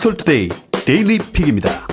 디지털 투데이 데일리 픽입니다.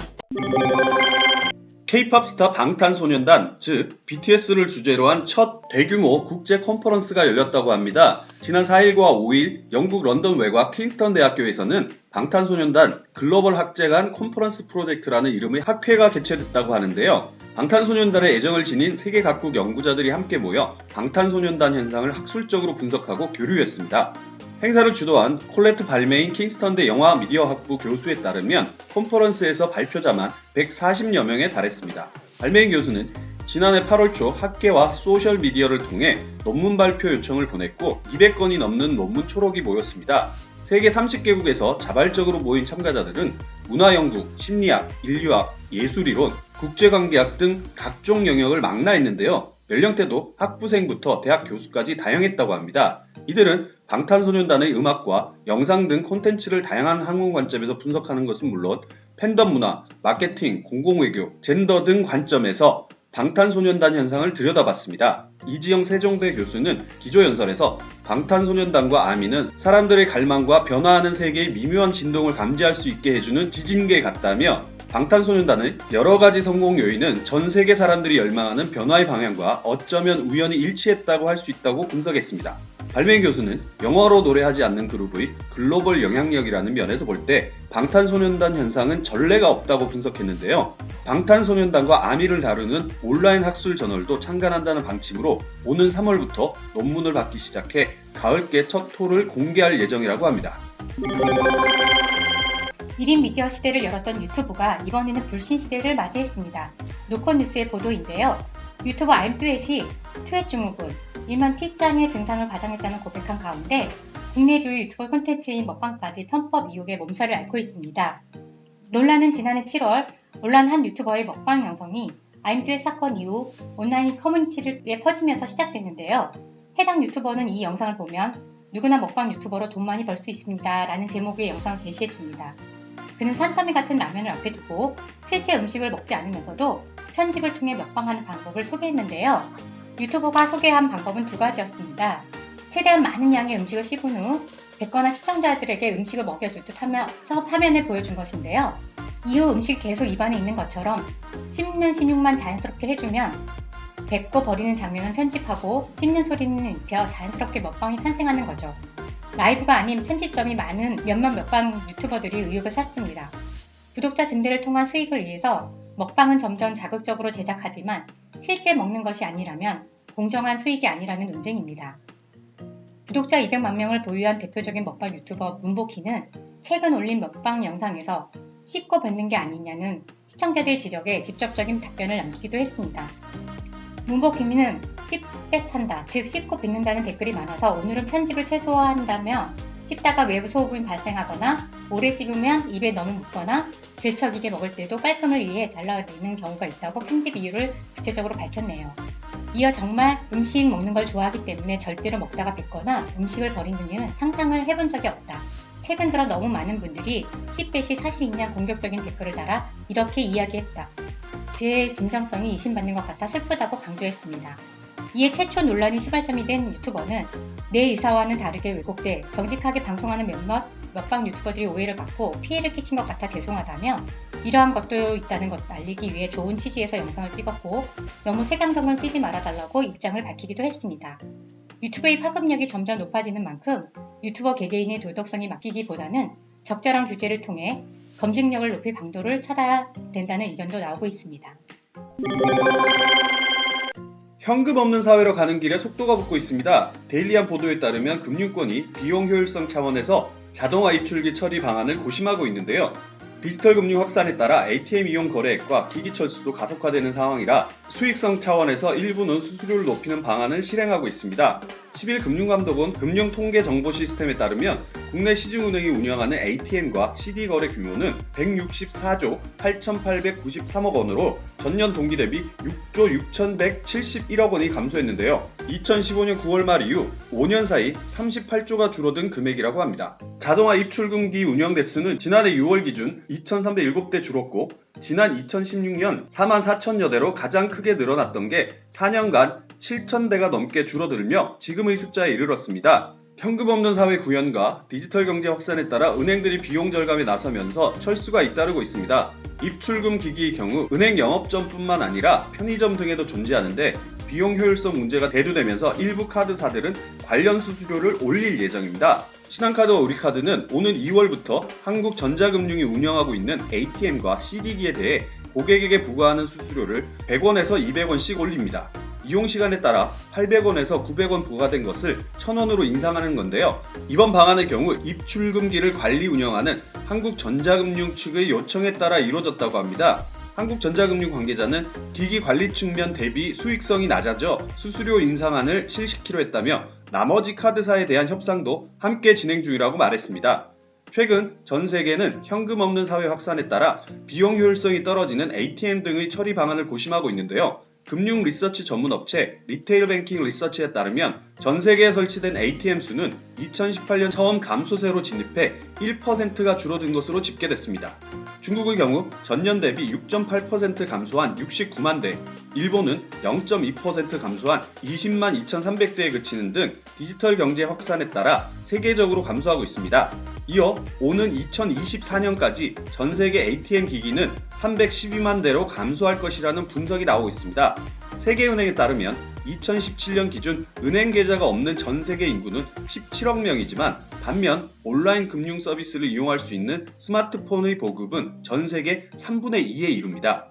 K-팝 스타 방탄소년단, 즉 BTS를 주제로 한 첫 대규모 국제 컨퍼런스가 열렸다고 합니다. 지난 4일과 5일 영국 런던 외곽 킹스턴 대학교에서는 방탄소년단 글로벌 학제간 컨퍼런스 프로젝트라는 이름의 학회가 개최됐다고 하는데요. 방탄소년단에 애정을 지닌 세계 각국 연구자들이 함께 모여 방탄소년단 현상을 학술적으로 분석하고 교류했습니다. 행사를 주도한 콜레트 발메인 킹스턴대 영화 미디어학부 교수에 따르면 컨퍼런스에서 발표자만 140여 명에 달했습니다. 발메인 교수는 지난해 8월 초 학계와 소셜미디어를 통해 논문 발표 요청을 보냈고 200건이 넘는 논문 초록이 모였습니다. 세계 30개국에서 자발적으로 모인 참가자들은 문화연구, 심리학, 인류학, 예술이론, 국제관계학 등 각종 영역을 망라했는데요. 연령대도 학부생부터 대학 교수까지 다양했다고 합니다. 이들은 방탄소년단의 음악과 영상 등 콘텐츠를 다양한 학문 관점에서 분석하는 것은 물론 팬덤 문화, 마케팅, 공공외교, 젠더 등 관점에서 방탄소년단 현상을 들여다봤습니다. 이지영 세종대 교수는 기조연설에서 방탄소년단과 아미는 사람들의 갈망과 변화하는 세계의 미묘한 진동을 감지할 수 있게 해주는 지진계 같다며 방탄소년단의 여러가지 성공 요인은 전 세계 사람들이 열망하는 변화의 방향과 어쩌면 우연히 일치했다고 할 수 있다고 분석했습니다. 발메인 교수는 영어로 노래하지 않는 그룹의 글로벌 영향력이라는 면에서 볼 때 방탄소년단 현상은 전례가 없다고 분석했는데요. 방탄소년단과 아미를 다루는 온라인 학술 저널도 창간한다는 방침으로 오는 3월부터 논문을 받기 시작해 가을께 첫 톨을 공개할 예정이라고 합니다. 1인 미디어 시대를 열었던 유튜브가 이번에는 불신 시대를 맞이했습니다. 노컷뉴스의 보도인데요. 유튜버 알뚜엣이 투엣 증후군, 일명 T장의 증상을 가장했다는 고백한 가운데 국내 주요 유튜버 콘텐츠인 먹방까지 편법 이용에 몸살을 앓고 있습니다. 논란은 지난해 7월 온라인 한 유튜버의 먹방 영상이 알뚜엣 사건 이후 온라인 커뮤니티에 퍼지면서 시작됐는데요. 해당 유튜버는 이 영상을 보면 누구나 먹방 유튜버로 돈 많이 벌 수 있습니다 라는 제목의 영상을 게시했습니다. 그는 산더미 같은 라면을 앞에 두고 실제 음식을 먹지 않으면서도 편집을 통해 먹방하는 방법을 소개했는데요. 유튜버가 소개한 방법은 두 가지였습니다. 최대한 많은 양의 음식을 씹은 후 뱉거나 시청자들에게 음식을 먹여주듯 하면서 화면을 보여준 것인데요. 이후 음식이 계속 입안에 있는 것처럼 씹는 신용만 자연스럽게 해주면 뱉고 버리는 장면은 편집하고 씹는 소리는 입혀 자연스럽게 먹방이 탄생하는 거죠. 라이브가 아닌 편집점이 많은 몇몇 먹방 유튜버들이 의혹을 샀습니다. 구독자 증대를 통한 수익을 위해서 먹방은 점점 자극적으로 제작하지만 실제 먹는 것이 아니라면 공정한 수익이 아니라는 논쟁입니다. 구독자 200만 명을 보유한 대표적인 먹방 유튜버 문보키는 최근 올린 먹방 영상에서 씹고 뱉는 게 아니냐는 시청자들 지적에 직접적인 답변을 남기기도 했습니다. 문보키는 씹뱉한다, 즉 씹고 뱉는다는 댓글이 많아서 오늘은 편집을 최소화한다며 씹다가 외부 소음이 발생하거나 오래 씹으면 입에 너무 묻거나 질척이게 먹을 때도 깔끔을 위해 잘라내는 경우가 있다고 편집 이유를 구체적으로 밝혔네요. 이어 정말 음식 먹는 걸 좋아하기 때문에 절대로 먹다가 뱉거나 음식을 버리는 일은 상상을 해본 적이 없다. 최근 들어 너무 많은 분들이 씹뱉이 사실이냐 공격적인 댓글을 달아 이렇게 이야기했다. 제 진정성이 의심받는 것 같아 슬프다고 강조했습니다. 이에 최초 논란이 시발점이 된 유튜버는 내 의사와는 다르게 왜곡돼 정직하게 방송하는 몇몇 먹방 유튜버들이 오해를 받고 피해를 끼친 것 같아 죄송하다며 이러한 것도 있다는 것 알리기 위해 좋은 취지에서 영상을 찍었고 너무 색안경을 끼지 말아달라고 입장을 밝히기도 했습니다. 유튜브의 파급력이 점점 높아지는 만큼 유튜버 개개인의 도덕성이 맡기기보다는 적절한 규제를 통해 검증력을 높일 방도를 찾아야 된다는 의견도 나오고 있습니다. 현금 없는 사회로 가는 길에 속도가 붙고 있습니다. 데일리한 보도에 따르면 금융권이 비용 효율성 차원에서 자동화 입출기 처리 방안을 고심하고 있는데요. 디지털 금융 확산에 따라 ATM 이용 거래액과 기기 철수도 가속화되는 상황이라 수익성 차원에서 일부는 수수료를 높이는 방안을 실행하고 있습니다. 10일 금융감독원 금융통계정보 시스템에 따르면 국내 시중은행이 운영하는 ATM과 CD 거래 규모는 164조 8,893억 원으로 전년 동기 대비 6조 6,171억 원이 감소했는데요. 2015년 9월 말 이후 5년 사이 38조가 줄어든 금액이라고 합니다. 자동화 입출금기 운영 대수는 지난해 6월 기준 2,307대 줄었고 지난 2016년 44,000여 대로 가장 크게 늘어났던 게 4년간 7,000대가 넘게 줄어들며 지금의 숫자에 이르렀습니다. 현금 없는 사회 구현과 디지털 경제 확산에 따라 은행들이 비용 절감에 나서면서 철수가 잇따르고 있습니다. 입출금 기기의 경우 은행 영업점뿐만 아니라 편의점 등에도 존재하는데 비용 효율성 문제가 대두되면서 일부 카드사들은 관련 수수료를 올릴 예정입니다. 신한카드와 우리카드는 오는 2월부터 한국전자금융이 운영하고 있는 ATM과 CD기에 대해 고객에게 부과하는 수수료를 100원에서 200원씩 올립니다. 이용시간에 따라 800원에서 900원 부과된 것을 1000원으로 인상하는 건데요. 이번 방안의 경우 입출금기를 관리 운영하는 한국전자금융 측의 요청에 따라 이루어졌다고 합니다. 한국전자금융 관계자는 기기 관리 측면 대비 수익성이 낮아져 수수료 인상안을 실시키로 했다며 나머지 카드사에 대한 협상도 함께 진행 중이라고 말했습니다. 최근 전 세계는 현금 없는 사회 확산에 따라 비용 효율성이 떨어지는 ATM 등의 처리 방안을 고심하고 있는데요. 금융 리서치 전문 업체 리테일 뱅킹 리서치에 따르면 전 세계에 설치된 ATM 수는 2018년 처음 감소세로 진입해 1%가 줄어든 것으로 집계됐습니다. 중국의 경우 전년 대비 6.8% 감소한 69만 대, 일본은 0.2% 감소한 20만 2,300대에 그치는 등 디지털 경제 확산에 따라 세계적으로 감소하고 있습니다. 이어 오는 2024년까지 전 세계 ATM 기기는 312만 대로 감소할 것이라는 분석이 나오고 있습니다. 세계은행에 따르면 2017년 기준 은행 계좌가 없는 전 세계 인구는 17억 명이지만 반면 온라인 금융 서비스를 이용할 수 있는 스마트폰의 보급은 전 세계 3분의 2에 이릅니다.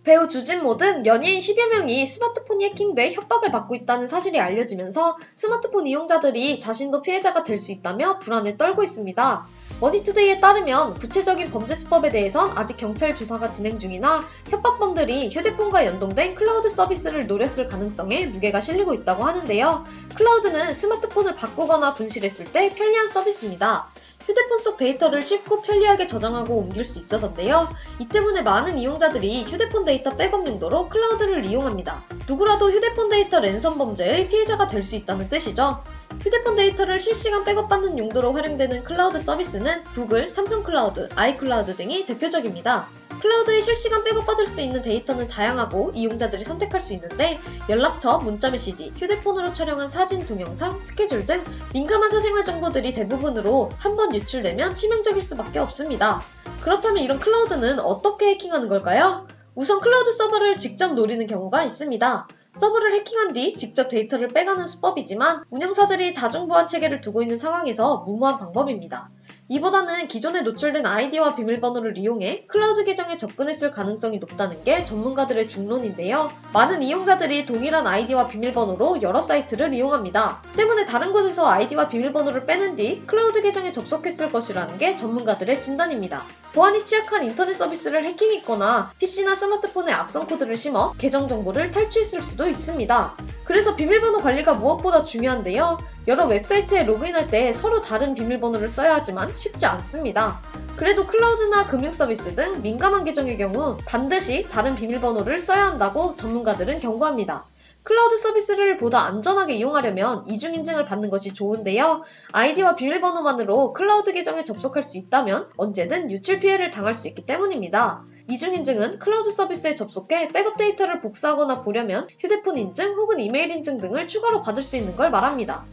배우 주진모 등 연예인 10여 명이 스마트폰이 해킹돼 협박을 받고 있다는 사실이 알려지면서 스마트폰 이용자들이 자신도 피해자가 될 수 있다며 불안에 떨고 있습니다. 머니투데이에 따르면 구체적인 범죄 수법에 대해선 아직 경찰 조사가 진행 중이나 협박범들이 휴대폰과 연동된 클라우드 서비스를 노렸을 가능성에 무게가 실리고 있다고 하는데요. 클라우드는 스마트폰을 바꾸거나 분실했을 때 편리한 서비스입니다. 휴대폰 속 데이터를 쉽고 편리하게 저장하고 옮길 수 있어서인데요. 이 때문에 많은 이용자들이 휴대폰 데이터 백업 용도로 클라우드를 이용합니다. 누구라도 휴대폰 데이터 랜섬 범죄의 피해자가 될 수 있다는 뜻이죠. 휴대폰 데이터를 실시간 백업받는 용도로 활용되는 클라우드 서비스는 구글, 삼성 클라우드, 아이클라우드 등이 대표적입니다. 클라우드에 실시간 백업받을 수 있는 데이터는 다양하고 이용자들이 선택할 수 있는데 연락처, 문자메시지, 휴대폰으로 촬영한 사진, 동영상, 스케줄 등 민감한 사생활 정보들이 대부분으로 한번 유출되면 치명적일 수밖에 없습니다. 그렇다면 이런 클라우드는 어떻게 해킹하는 걸까요? 우선 클라우드 서버를 직접 노리는 경우가 있습니다. 서버를 해킹한 뒤 직접 데이터를 빼가는 수법이지만 운영사들이 다중보안 체계를 두고 있는 상황에서 무모한 방법입니다. 이보다는 기존에 노출된 아이디와 비밀번호를 이용해 클라우드 계정에 접근했을 가능성이 높다는 게 전문가들의 중론인데요. 많은 이용자들이 동일한 아이디와 비밀번호로 여러 사이트를 이용합니다. 때문에 다른 곳에서 아이디와 비밀번호를 빼는 뒤 클라우드 계정에 접속했을 것이라는 게 전문가들의 진단입니다. 보안이 취약한 인터넷 서비스를 해킹했거나 PC나 스마트폰에 악성 코드를 심어 계정 정보를 탈취했을 수도 있습니다. 그래서 비밀번호 관리가 무엇보다 중요한데요. 여러 웹사이트에 로그인할 때 서로 다른 비밀번호를 써야 하지만 쉽지 않습니다. 그래도 클라우드나 금융 서비스 등 민감한 계정의 경우 반드시 다른 비밀번호를 써야 한다고 전문가들은 경고합니다. 클라우드 서비스를 보다 안전하게 이용하려면 이중인증을 받는 것이 좋은데요. 아이디와 비밀번호만으로 클라우드 계정에 접속할 수 있다면 언제든 유출 피해를 당할 수 있기 때문입니다. 이중인증은 클라우드 서비스에 접속해 백업 데이터를 복사하거나 보려면 휴대폰 인증 혹은 이메일 인증 등을 추가로 받을 수 있는 걸 말합니다.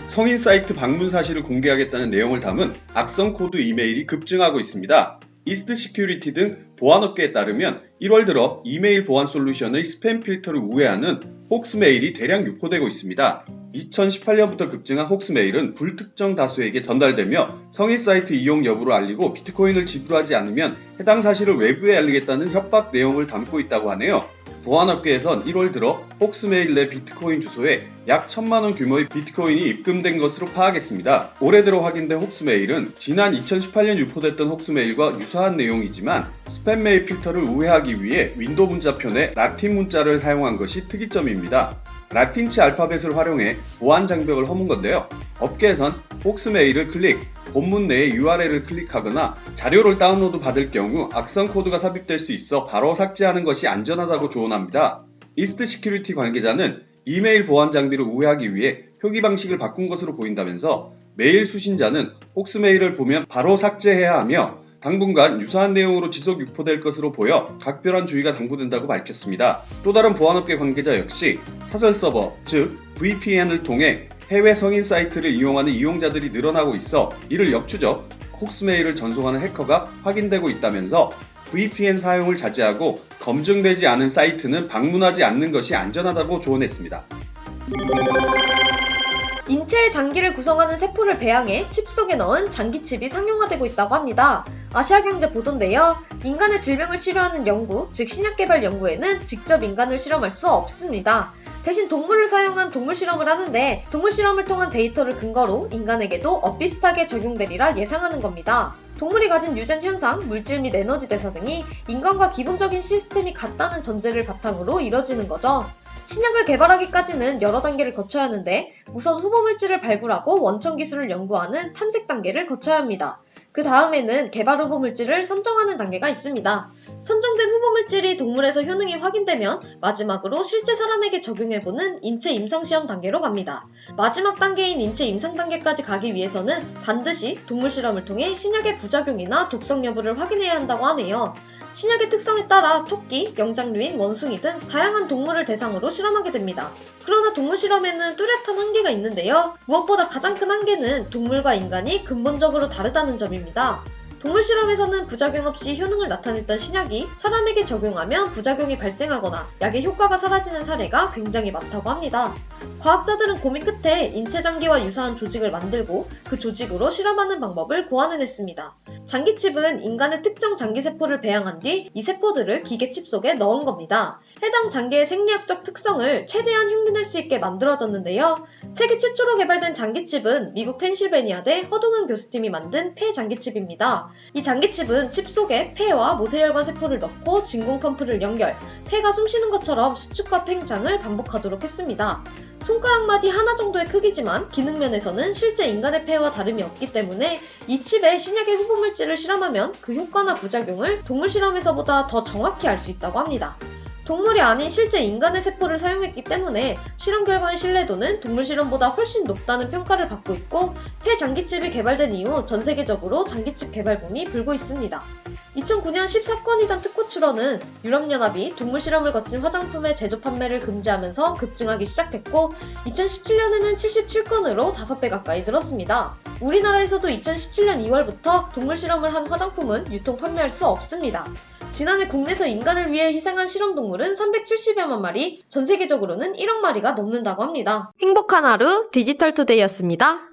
성인 사이트 방문 사실을 공개하겠다는 내용을 담은 악성 코드 이메일이 급증하고 있습니다. 이스트 시큐리티 등 보안업계에 따르면 1월 들어 이메일 보안 솔루션의 스팸 필터를 우회하는 혹스메일이 대량 유포되고 있습니다. 2018년부터 급증한 혹스메일은 불특정 다수에게 전달되며 성인 사이트 이용 여부를 알리고 비트코인을 지불하지 않으면 해당 사실을 외부에 알리겠다는 협박 내용을 담고 있다고 하네요. 보안업계에선 1월 들어 혹스메일 내 비트코인 주소에 약 1,000만원 규모의 비트코인이 입금된 것으로 파악했습니다. 올해 들어 확인된 혹스메일은 지난 2018년 유포됐던 혹스메일과 유사한 내용이지만 스팸 메일 필터를 우회하기 위해 윈도우 문자편에 라틴 문자를 사용한 것이 특이점입니다. 라틴치 알파벳을 활용해 보안 장벽을 허문 건데요. 업계에선 혹스메일을 클릭, 본문 내에 URL을 클릭하거나 자료를 다운로드 받을 경우 악성 코드가 삽입될 수 있어 바로 삭제하는 것이 안전하다고 조언합니다. 이스트 시큐리티 관계자는 이메일 보안 장비를 우회하기 위해 표기 방식을 바꾼 것으로 보인다면서 메일 수신자는 혹스메일을 보면 바로 삭제해야 하며 당분간 유사한 내용으로 지속 유포될 것으로 보여 각별한 주의가 당부된다고 밝혔습니다. 또 다른 보안업계 관계자 역시 사설 서버, 즉 VPN을 통해 해외 성인 사이트를 이용하는 이용자들이 늘어나고 있어 이를 역추적, 혹스메일을 전송하는 해커가 확인되고 있다면서 VPN 사용을 자제하고 검증되지 않은 사이트는 방문하지 않는 것이 안전하다고 조언했습니다. 인체의 장기를 구성하는 세포를 배양해 칩 속에 넣은 장기칩이 상용화되고 있다고 합니다. 아시아경제 보도인데요. 인간의 질병을 치료하는 연구, 즉 신약 개발 연구에는 직접 인간을 실험할 수 없습니다. 대신 동물을 사용한 동물 실험을 하는데 동물 실험을 통한 데이터를 근거로 인간에게도 엇비슷하게 적용되리라 예상하는 겁니다. 동물이 가진 유전 현상, 물질 및 에너지 대사 등이 인간과 기본적인 시스템이 같다는 전제를 바탕으로 이뤄지는 거죠. 신약을 개발하기까지는 여러 단계를 거쳐야 하는데 우선 후보물질을 발굴하고 원천 기술을 연구하는 탐색 단계를 거쳐야 합니다. 그 다음에는 개발 후보물질을 선정하는 단계가 있습니다. 선정된 후보물질이 동물에서 효능이 확인되면 마지막으로 실제 사람에게 적용해보는 인체 임상시험 단계로 갑니다. 마지막 단계인 인체 임상 단계까지 가기 위해서는 반드시 동물 실험을 통해 신약의 부작용이나 독성 여부를 확인해야 한다고 하네요. 신약의 특성에 따라 토끼, 영장류인 원숭이 등 다양한 동물을 대상으로 실험하게 됩니다. 그러나 동물 실험에는 뚜렷한 한계가 있는데요. 무엇보다 가장 큰 한계는 동물과 인간이 근본적으로 다르다는 점입니다. 동물 실험에서는 부작용 없이 효능을 나타냈던 신약이 사람에게 적용하면 부작용이 발생하거나 약의 효과가 사라지는 사례가 굉장히 많다고 합니다. 과학자들은 고민 끝에 인체 장기와 유사한 조직을 만들고 그 조직으로 실험하는 방법을 고안해냈습니다. 장기칩은 인간의 특정 장기세포를 배양한 뒤 이 세포들을 기계칩 속에 넣은 겁니다. 해당 장기의 생리학적 특성을 최대한 흉내낼 수 있게 만들어졌는데요. 세계 최초로 개발된 장기칩은 미국 펜실베니아대 허동은 교수팀이 만든 폐장기칩입니다. 이 장기칩은 칩 속에 폐와 모세혈관 세포를 넣고 진공 펌프를 연결, 폐가 숨쉬는 것처럼 수축과 팽창을 반복하도록 했습니다. 손가락 마디 하나 정도의 크기지만 기능면에서는 실제 인간의 폐와 다름이 없기 때문에 이 칩에 신약의 후보물질을 실험하면 그 효과나 부작용을 동물 실험에서보다 더 정확히 알 수 있다고 합니다. 동물이 아닌 실제 인간의 세포를 사용했기 때문에 실험 결과의 신뢰도는 동물 실험보다 훨씬 높다는 평가를 받고 있고 폐장기칩이 개발된 이후 전 세계적으로 장기칩 개발 붐이 불고 있습니다. 2009년 14건이던 특허 출원은 유럽연합이 동물 실험을 거친 화장품의 제조 판매를 금지하면서 급증하기 시작했고 2017년에는 77건으로 5배 가까이 늘었습니다. 우리나라에서도 2017년 2월부터 동물 실험을 한 화장품은 유통 판매할 수 없습니다. 지난해 국내에서 인간을 위해 희생한 실험동물은 370여만 마리, 전 세계적으로는 1억 마리가 넘는다고 합니다. 행복한 하루 디지털투데이였습니다.